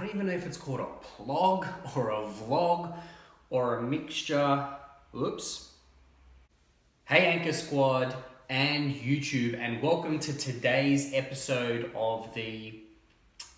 don't even know if it's called a plog or a vlog or a mixture. Oops. Hey Anchor Squad and YouTube, and welcome to today's episode of I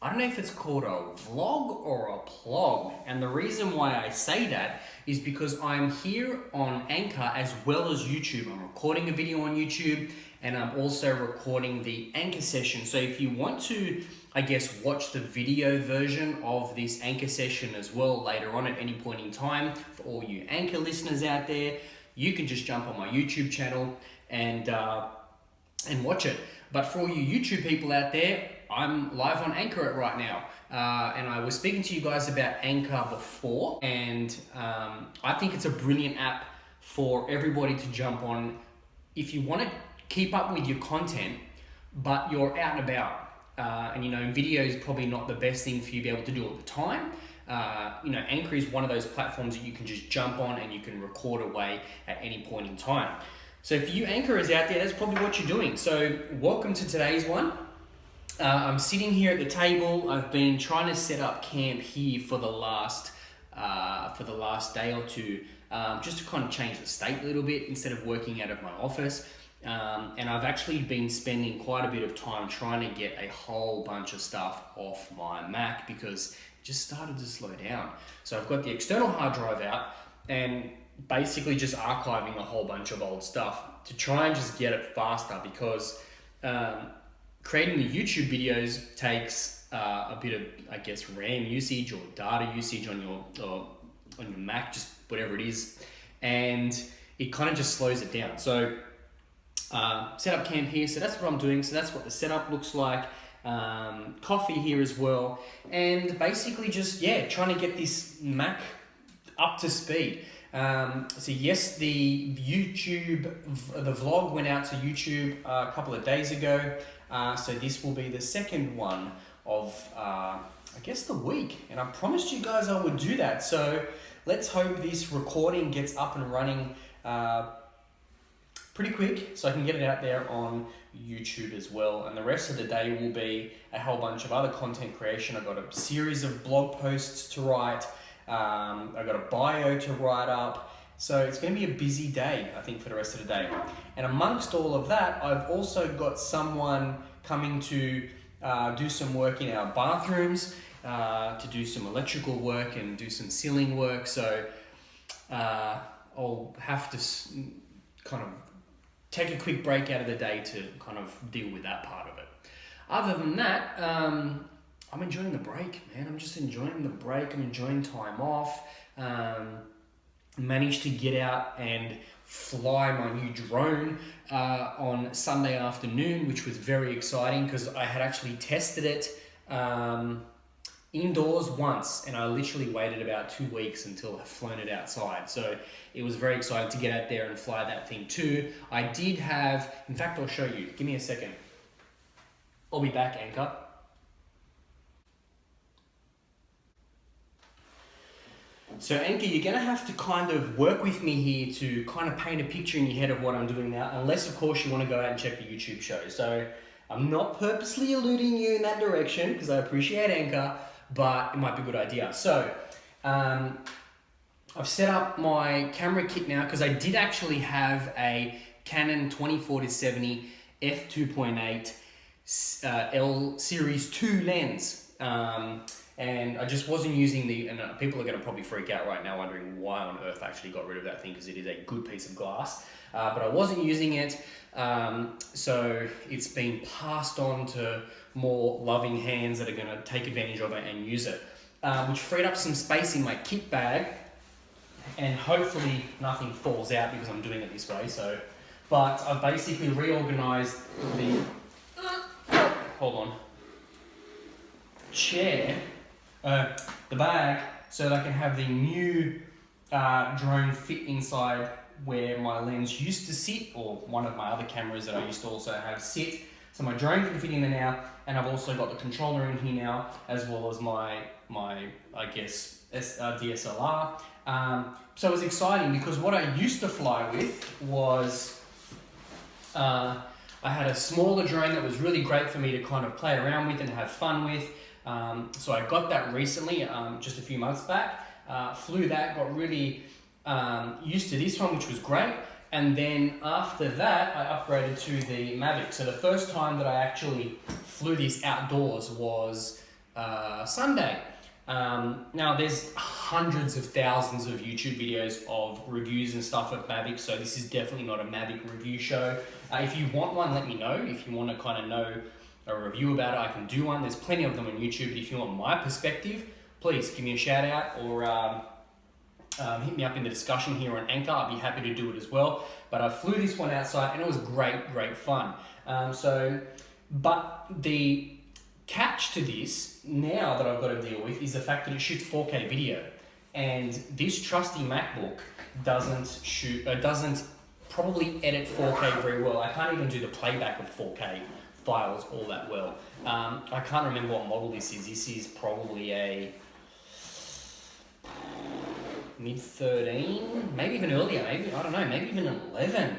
don't know if it's called a vlog or a plog. And the reason why I say that is because I'm here on Anchor as well as YouTube. I'm recording a video on YouTube and I'm also recording the Anchor session. So if you want to, I guess, watch the video version of this Anchor session as well later on at any point in time, for all you Anchor listeners out there, you can just jump on my YouTube channel and watch it. But for all you YouTube people out there, I'm live on Anchor right now. And I was speaking to you guys about Anchor before, and I think it's a brilliant app for everybody to jump on if you want to keep up with your content, but you're out and about. And video is probably not the best thing for you to be able to do all the time. Anchor is one of those platforms that you can just jump on and you can record away at any point in time. So for you anchorers out there, that's probably what you're doing. So welcome to today's one. I'm sitting here at the table. I've been trying to set up camp here for the last day or two, just to kind of change the state a little bit instead of working out of my office. And I've actually been spending quite a bit of time trying to get a whole bunch of stuff off my Mac because it just started to slow down. So I've got the external hard drive out and basically just archiving a whole bunch of old stuff to try and just get it faster, because creating the YouTube videos takes a bit of, I guess, RAM usage or data usage on your Mac, just whatever it is, and it kind of just slows it down. So set up camp here, so that's what I'm doing. So that's what the setup looks like. Coffee here as well, and basically just trying to get this Mac up to speed. So yes, the vlog went out to YouTube a couple of days ago. So this will be the second one of I guess the week, and I promised you guys I would do that. So let's hope this recording gets up and running pretty quick so I can get it out there on YouTube as well. And the rest of the day will be a whole bunch of other content creation. I've got a series of blog posts to write. I've got a bio to write up. So it's going to be a busy day, I think, for the rest of the day. And amongst all of that, I've also got someone coming to do some work in our bathrooms, to do some electrical work and do some ceiling work. So I'll have to kind of take a quick break out of the day to kind of deal with that part of it. Other than that, I'm enjoying the break, man. I'm just enjoying the break. I'm enjoying time off. Managed to get out and fly my new drone on Sunday afternoon, which was very exciting because I had actually tested it indoors once, and I literally waited about 2 weeks until I've flown it outside. So it was very exciting to get out there and fly that thing too. I did have, in fact, I'll show you. Give me a second. I'll be back, Anchor. So Anchor, you're going to have to kind of work with me here to kind of paint a picture in your head of what I'm doing now, unless, of course, you want to go out and check the YouTube show. So I'm not purposely eluding you in that direction because I appreciate Anchor, but it might be a good idea. So I've set up my camera kit now because I did actually have a Canon 24-70 f2.8 L Series 2 lens. And I just wasn't using and people are going to probably freak out right now wondering why on earth I actually got rid of that thing, because it is a good piece of glass. But I wasn't using it, so it's been passed on to more loving hands that are going to take advantage of it and use it, which freed up some space in my kit bag, and hopefully nothing falls out because I'm doing it this way. But I've basically reorganized the the bag, so that I can have the new drone fit inside where my lens used to sit, or one of my other cameras that I used to also have sit. So my drone can fit in there now, and I've also got the controller in here now, as well as my I guess DSLR. So it was exciting because what I used to fly with was I had a smaller drone that was really great for me to kind of play around with and have fun with. So I got that recently, just a few months back. Flew that, got really used to this one, which was great. And then after that, I upgraded to the Mavic. So the first time that I actually flew this outdoors was Sunday. Now there's hundreds of thousands of YouTube videos of reviews and stuff of Mavic, so this is definitely not a Mavic review show. If you want one, let me know. If you want to kind of know a review about it, I can do one. There's plenty of them on YouTube, but if you want my perspective, please give me a shout out or hit me up in the discussion here on Anchor. I'd be happy to do it as well. But I flew this one outside and it was great fun. But the catch to this now that I've got to deal with is the fact that it shoots 4K video, and this trusty MacBook doesn't probably edit 4K very well. I can't even do the playback of 4K files all that well. I can't remember what model this is. This is probably a mid 13, maybe even earlier, maybe, I don't know, maybe even 11.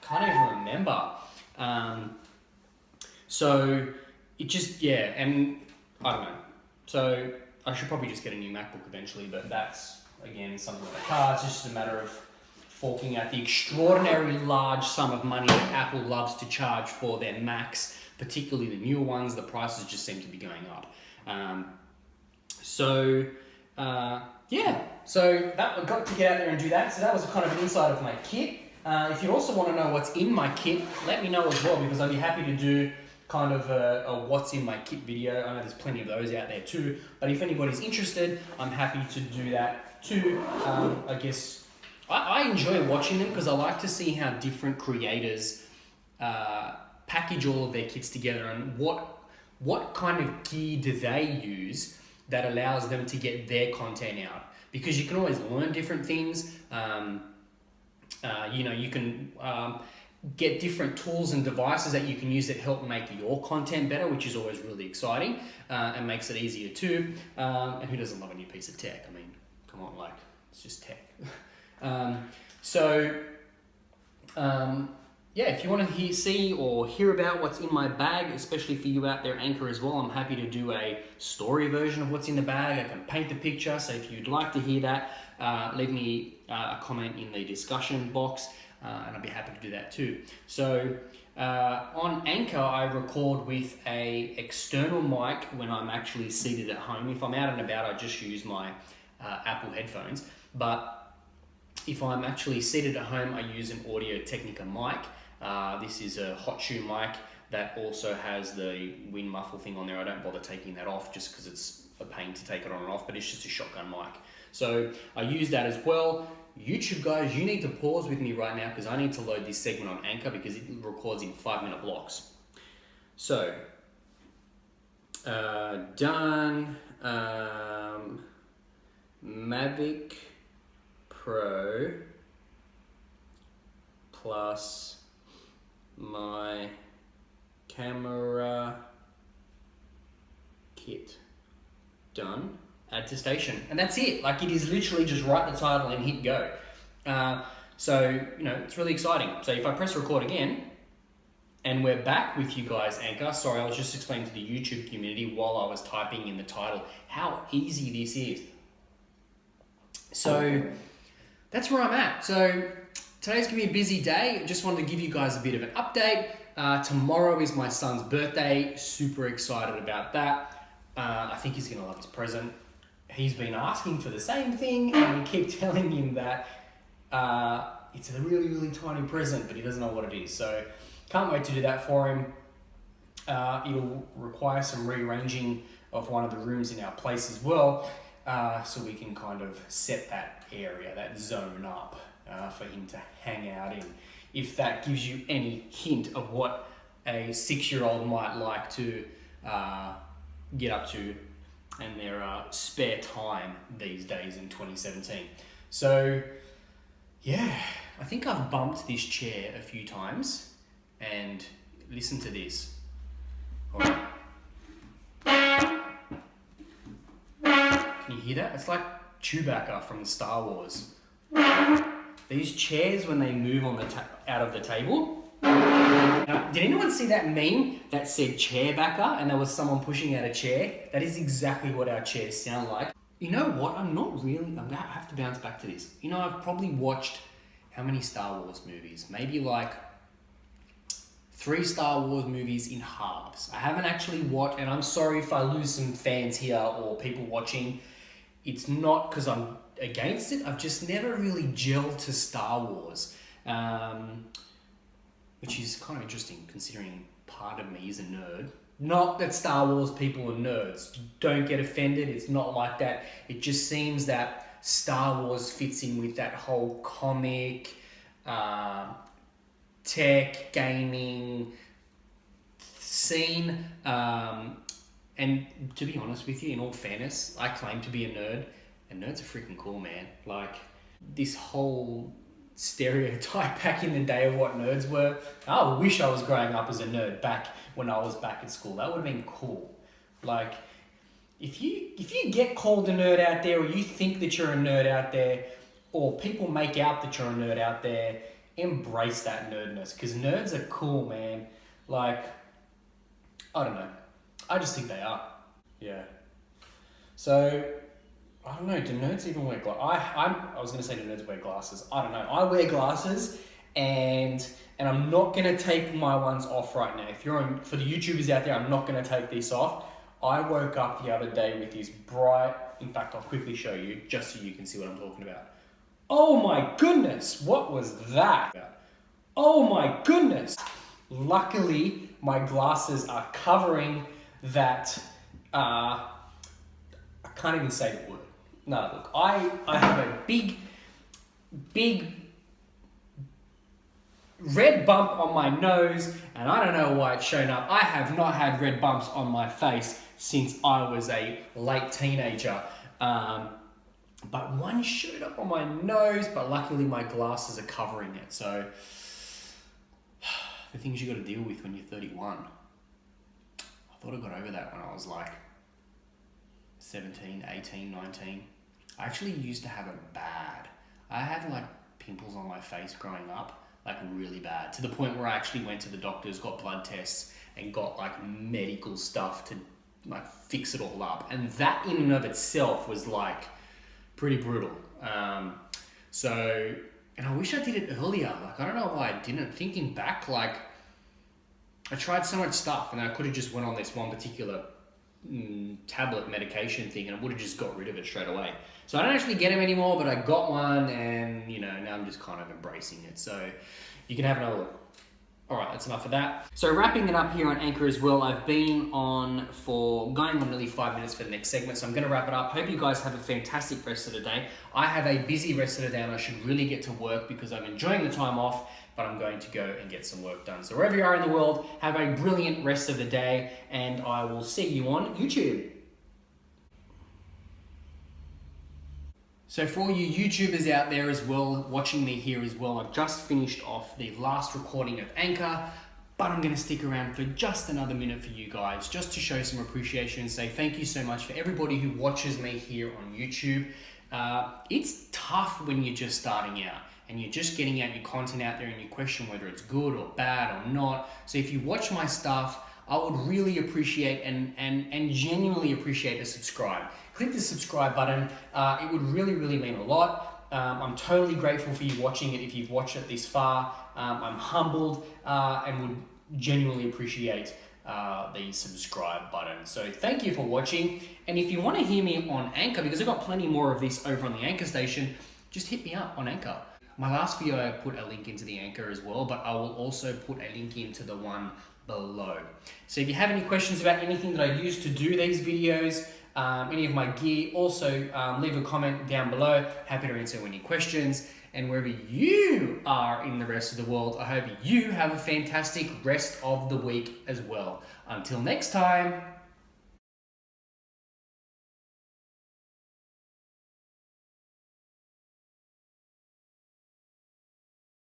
I can't even remember. So it just, yeah, and I don't know. So I should probably just get a new MacBook eventually, but that's, again, something like a car. It's just a matter of forking out the extraordinary large sum of money that Apple loves to charge for their Macs, particularly the newer ones. The prices just seem to be going up. Yeah, so that I got to get out there and do that. So that was kind of an insight of my kit. If you also want to know what's in my kit, let me know as well, because I'd be happy to do kind of a what's in my kit video. I know there's plenty of those out there too, but if anybody's interested, I'm happy to do that too. I guess I enjoy watching them because I like to see how different creators package all of their kits together, and what kind of gear do they use that allows them to get their content out, because you can always learn different things. You can get different tools and devices that you can use that help make your content better, which is always really exciting and makes it easier too. And who doesn't love a new piece of tech? I mean, come on, like, it's just tech. Yeah, if you want to see or hear about what's in my bag, especially for you out there, Anchor as well, I'm happy to do a story version of what's in the bag. I can paint the picture, so if you'd like to hear that, leave me a comment in the discussion box, and I'd be happy to do that too. So on Anchor, I record with a external mic when I'm actually seated at home. If I'm out and about, I just use my Apple headphones, but if I'm actually seated at home, I use an Audio-technica mic. This is a hot shoe mic that also has the wind muffle thing on there. I don't bother taking that off just because it's a pain to take it on and off, but it's just a shotgun mic. So I use that as well. YouTube guys, you need to pause with me right now because I need to load this segment on Anchor because it records in 5-minute blocks. So, done. Mavic Pro plus my camera kit. Done. Add to station. And that's it. Like, it is literally just write the title and hit go. So, it's really exciting. So if I press record again, and we're back with you guys, Anchor. Sorry, I was just explaining to the YouTube community while I was typing in the title how easy this is. So that's where I'm at. So today's gonna be a busy day. Just wanted to give you guys a bit of an update. Tomorrow is my son's birthday. Super excited about that. I think he's gonna love his present. He's been asking for the same thing, and we keep telling him that it's a really, really tiny present, but he doesn't know what it is. So can't wait to do that for him. It'll require some rearranging of one of the rooms in our place as well, so we can kind of set that area, that zone up for him to hang out in. If that gives you any hint of what a 6-year-old might like to get up to in their spare time these days in 2017. So yeah, I think I've bumped this chair a few times, and listen to this. All right. Can you hear that? It's like Chewbacca from Star Wars. These chairs, when they move on out of the table, Now, did anyone see that meme that said chair backer and there was someone pushing out a chair? That is exactly what our chairs sound like. You know what? I have to bounce back to this. You know, I've probably watched how many Star Wars movies? Maybe like 3 Star Wars movies in halves. I haven't actually watched, and I'm sorry if I lose some fans here or people watching. It's not because I'm against it. I've just never really gelled to Star Wars, which is kind of interesting considering part of me is a nerd. Not that Star Wars people are nerds. Don't get offended. It's not like that. It just seems that Star Wars fits in with that whole comic, tech, gaming scene. And to be honest with you, in all fairness, I claim to be a nerd, and nerds are freaking cool, man. Like, this whole stereotype back in the day of what nerds were, I wish I was growing up as a nerd back when I was back at school. That would have been cool. Like, if you get called a nerd out there, or you think that you're a nerd out there, or people make out that you're a nerd out there, embrace that nerdness, because nerds are cool, man. Like, I don't know. I just think they are. Yeah. So, I don't know, do nerds even wear glasses? I was going to say do nerds wear glasses. I don't know. I wear glasses, and I'm not going to take my ones off right now. For the YouTubers out there, I'm not going to take this off. I woke up the other day with this bright, in fact, I'll quickly show you, just so you can see what I'm talking about. Oh my goodness, what was that? Oh my goodness. Luckily, my glasses are covering that, I can't even say the word. No, look, I have a big red bump on my nose, and I don't know why it's shown up. I have not had red bumps on my face since I was a late teenager. But one showed up on my nose, but luckily my glasses are covering it. So, the things you got to deal with when you're 31. I thought I got over that when I was like 17, 18, 19. I actually used to have it bad. I had like pimples on my face growing up, like really bad, to the point where I actually went to the doctors, got blood tests, and got like medical stuff to like fix it all up. And that in and of itself was like pretty brutal. And I wish I did it earlier. Like, I don't know why I didn't. Thinking back, like, I tried so much stuff, and I could have just went on this one particular tablet medication thing, and I would have just got rid of it straight away. So I don't actually get them anymore, but I got one, and you know, now I'm just kind of embracing it. So you can have another look. All right, that's enough of that. So wrapping it up here on Anchor as well, I've been on for going on nearly 5 minutes for the next segment, so I'm going to wrap it up. Hope you guys have a fantastic rest of the day. I have a busy rest of the day, and I should really get to work because I'm enjoying the time off, but I'm going to go and get some work done. So wherever you are in the world, have a brilliant rest of the day, and I will see you on YouTube. So for all you YouTubers out there as well, watching me here as well, I've just finished off the last recording of Anchor, but I'm going to stick around for just another minute for you guys, just to show some appreciation and say thank you so much for everybody who watches me here on YouTube. It's tough when you're just starting out and you're just getting out your content out there and you question whether it's good or bad or not. So if you watch my stuff, I would really appreciate and genuinely appreciate a subscribe. Click the subscribe button. It would really, really mean a lot. I'm totally grateful for you watching it if you've watched it this far. I'm humbled and would genuinely appreciate the subscribe button. So thank you for watching. And if you want to hear me on Anchor, because I've got plenty more of this over on the Anchor station, just hit me up on Anchor. My last video, I put a link into the Anchor as well, but I will also put a link into the one below. So if you have any questions about anything that I use to do these videos, any of my gear, also leave a comment down below. Happy to answer any questions. And wherever you are in the rest of the world, I hope you have a fantastic rest of the week as well. Until next time.